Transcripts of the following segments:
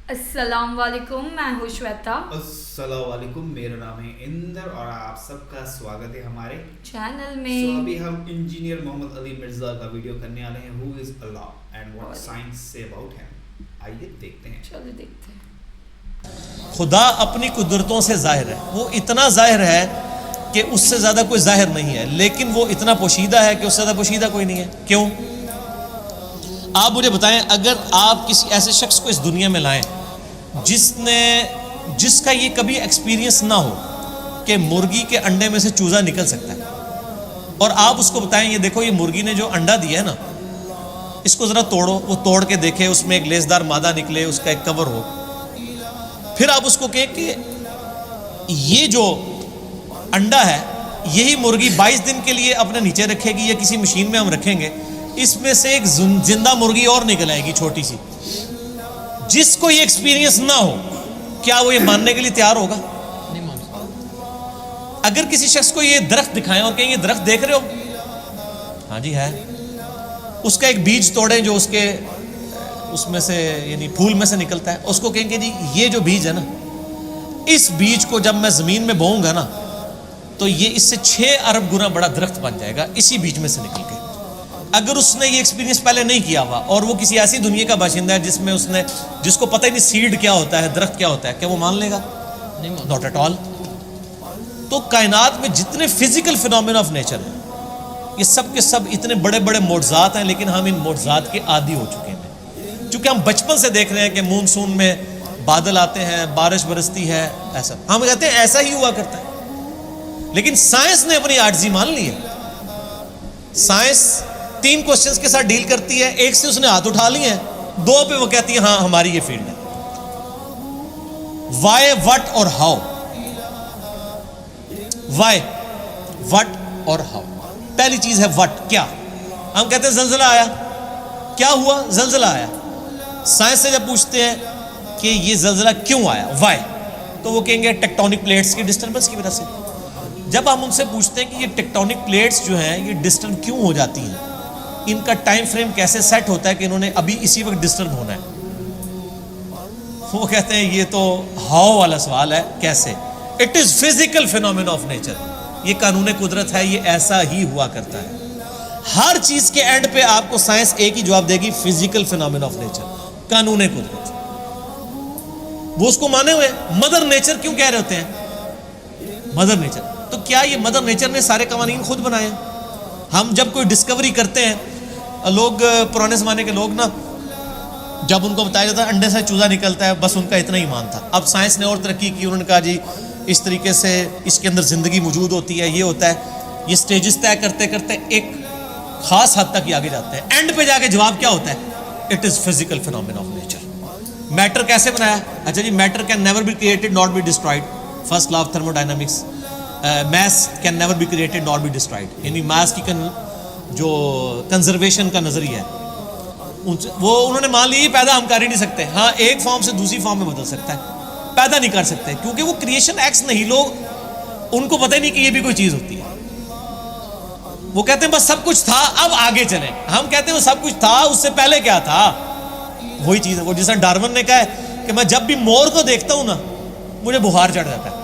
السلام علیکم، میں ہوں شویتا۔ السلام علیکم، میرا نام ہے اندر اور آپ سب کا سواگت ہے ہمارے چینل میں۔ ابھی ہم انجینئر محمد علی مرزا کا ویڈیو کرنے والے ہیں، ہو از اللہ اینڈ واٹ سائنس سے اباؤٹ ہیم۔ آئیے دیکھتے ہیں، چلو دیکھتے ہیں۔ خدا اپنی قدرتوں سے ظاہر ہے، وہ اتنا ظاہر ہے کہ اس سے زیادہ کوئی ظاہر نہیں ہے، لیکن وہ اتنا پوشیدہ ہے کہ اس سے زیادہ پوشیدہ کوئی نہیں ہے۔ کیوں؟ آپ مجھے بتائیں، اگر آپ کسی ایسے شخص کو اس دنیا میں لائیں جس کا یہ کبھی ایکسپیرینس نہ ہو کہ مرغی کے انڈے میں سے چوزا نکل سکتا ہے، اور آپ اس کو بتائیں یہ دیکھو یہ مرغی نے جو انڈا دیا ہے نا، اس کو ذرا توڑو، وہ توڑ کے دیکھے، اس میں ایک لیسدار مادہ نکلے، اس کا ایک کور ہو، پھر آپ اس کو کہیں کہ یہ جو انڈا ہے یہی مرغی 22 دن کے لیے اپنے نیچے رکھے گی یا کسی مشین میں ہم رکھیں گے، اس میں سے ایک زندہ مرغی اور نکل آئے گی چھوٹی سی۔ جس کو یہ ایکسپیرینس نہ ہو، کیا وہ یہ ماننے کے لیے تیار ہوگا؟ نہیں مان سکتا۔ اگر کسی شخص کو یہ درخت دکھائیں اور کہیں یہ درخت دیکھ رہے ہو، ہاں جی ہے، اس کا ایک بیج توڑیں جو اس میں سے یعنی پھول میں سے نکلتا ہے، اس کو کہیں گے جی یہ جو بیج ہے نا، اس بیج کو جب میں زمین میں بوؤں گا نا تو یہ اس سے 6 ارب گنا بڑا درخت بن جائے گا اسی بیج میں سے نکل کے۔ اگر اس نے یہ ایکسپیرینس پہلے نہیں کیا ہوا اور وہ کسی ایسی دنیا کا باشندہ ہے جس کو پتہ ہی نہیں سیڈ کیا ہوتا ہے، درخت کیا ہوتا ہے، کیا وہ مان لے گا؟ Not at all. تو کائنات میں جتنے فزیکل فینومینا آف نیچر ہیں، یہ سب کے سب اتنے بڑے بڑے معجزات ہیں، لیکن ہم ان معجزات کے عادی ہو چکے ہیں، چونکہ ہم بچپن سے دیکھ رہے ہیں کہ مونسون میں بادل آتے ہیں، بارش برستی ہے، ایسا ہم کہتے ہیں ایسا ہی ہوا کرتا ہے، لیکن سائنس نے اپنی عاجزی مان لی ہے۔ سائنس 3 کوشچنز کے ساتھ ڈیل کرتی ہے، ایک سے اس نے ہاتھ اٹھا لیے ہیں، 2 پہ وہ کہتی ہے ہاں ہماری یہ فیلڈ ہے۔ وائی، وٹ اور ہاؤ۔ وائی، وٹ اور ہاؤ۔ پہلی چیز ہے وٹ، کیا؟ ہم کہتے ہیں زلزلہ آیا، کیا ہوا؟ زلزلہ آیا۔ سائنس سے جب پوچھتے ہیں کہ یہ زلزلہ کیوں آیا، وائی، تو وہ کہیں گے ٹیکٹونک پلیٹس کی ڈسٹربنس کی وجہ سے۔ جب ہم ان سے پوچھتے ہیں کہ یہ ٹیکٹونک پلیٹس جو ہیں یہ ڈسٹرب کیوں ہو جاتی ہیں، ان کا ٹائم فریم کیسے سیٹ ہوتا ہے کہ انہوں نے ابھی اسی وقت ڈسٹرب ہونا ہے، وہ کہتے ہیں یہ تو ہاؤ والا سوال ہے، کیسے؟ It is physical phenomena of nature, یہ قانون قدرت ہے، یہ ایسا ہی ہوا کرتا ہے۔ ہر چیز کے اینڈ پہ آپ کو سائنس ایک ہی جواب دے گی، فزیکل فینومینا آف نیچر، قانون قدرت۔ وہ اس کو مانے ہوئے مدر نیچر کیوں کہہ رہے ہوتے ہیں؟ مدر نیچر، تو کیا یہ مدر نیچر نے سارے قوانین خود بنائے ہیں؟ ہم جب کوئی ڈسکوری کرتے ہیں، لوگ پرانے زمانے کے لوگ نا، جب ان کو بتایا جاتا ہے انڈے سے چوزا نکلتا ہے، بس ان کا اتنا ہی ایمان تھا۔ اب سائنس نے اور ترقی کی، انہوں نے کہا جی اس طریقے سے اس کے اندر زندگی موجود ہوتی ہے، یہ ہوتا ہے، یہ سٹیجز طے کرتے کرتے ایک خاص حد تک یہ آگے جاتے ہیں، اینڈ پہ جا کے جواب کیا ہوتا ہے؟ It is physical phenomena of nature. Matter کیسے بنایا؟ اچھا جی، matter can never be created not be destroyed, first law of thermodynamics. Mass can never be created not be destroyed, یعنی میس کی جو کنزرویشن کا نظریہ ہے وہ انہوں نے مان لی، پیدا ہم کر ہی نہیں سکتے، ہاں ایک فارم سے دوسری فارم میں بدل سکتا ہے، پیدا نہیں کر سکتے، کیونکہ وہ کریشن ایکس نہیں، لوگ ان کو پتہ ہی نہیں کہ یہ بھی کوئی چیز ہوتی ہے۔ وہ کہتے ہیں بس سب کچھ تھا، اب آگے چلیں۔ ہم کہتے ہیں وہ سب کچھ تھا، اس سے پہلے کیا تھا؟ وہی چیز ہے، وہ جیسا ڈارون نے کہا ہے کہ میں جب بھی مور کو دیکھتا ہوں نا مجھے بخار چڑھ جاتا ہے،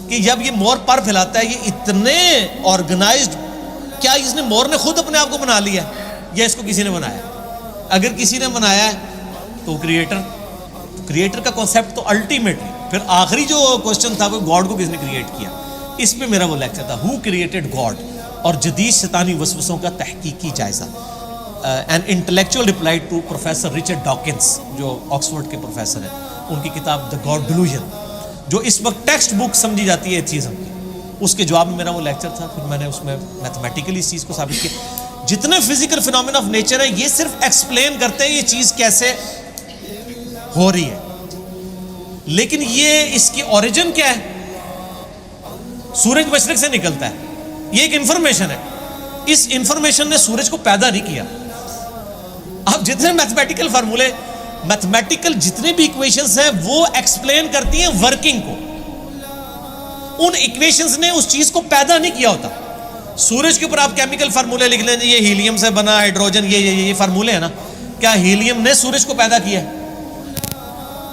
کہ جب یہ مور پر پھیلاتا ہے، یہ اتنے آرگنائزڈ، کیا اس نے مور نے خود اپنے آپ کو بنا لیا ہے یا اس کو کسی نے بنایا؟ اگر کسی نے بنایا ہے تو کریٹر کا کانسیپٹ تو الٹیمیٹلی، پھر آخری جو کوسچن تھا وہ گاڈ کو کس نے کریٹ کیا، اس پہ میرا وہ لیکچر تھا، ہو کریٹڈ گاڈ، اور جدید شیطانی وسوسوں کا تحقیقی جائزہ، an intellectual reply to professor Richard Dawkins جو آکسفورڈ کے پروفیسر ہیں، ان کی کتاب دا گاڈ ڈیلوژن، جو اس وقت ٹیکسٹ بک سمجھی جاتی ہے ایتھیزم کی، اس کے جواب میں میرا وہ لیکچر تھا۔ پھر میں نے اس میں میتھمیٹیکلی اس چیز کو ثابت کیا، جتنے فزیکل فینومینا آف نیچر ہے یہ صرف ایکسپلین کرتے ہیں یہ چیز کیسے ہو رہی ہے، لیکن یہ اس کی اوریجن کیا ہے؟ سورج مشرق سے نکلتا ہے، یہ ایک انفارمیشن ہے، اس انفارمیشن نے سورج کو پیدا نہیں کیا۔ اب جتنے میتھمیٹیکل فارمولے، میتھمیٹیکل جتنے بھی ایکویشنز ہیں وہ ایکسپلین کرتی ہیں ورکنگ کو، ان ایکویشنز نے اس چیز کو پیدا نہیں کیا ہوتا۔ سورج کے اوپر آپ کیمیکل فارمولے لکھ لیں، یہ ہیلیم سے بنا، ہائیڈروجن، یہ فارمولے ہیں نا، کیا ہیلیم نے سورج کو پیدا کیا ہے؟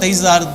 23,000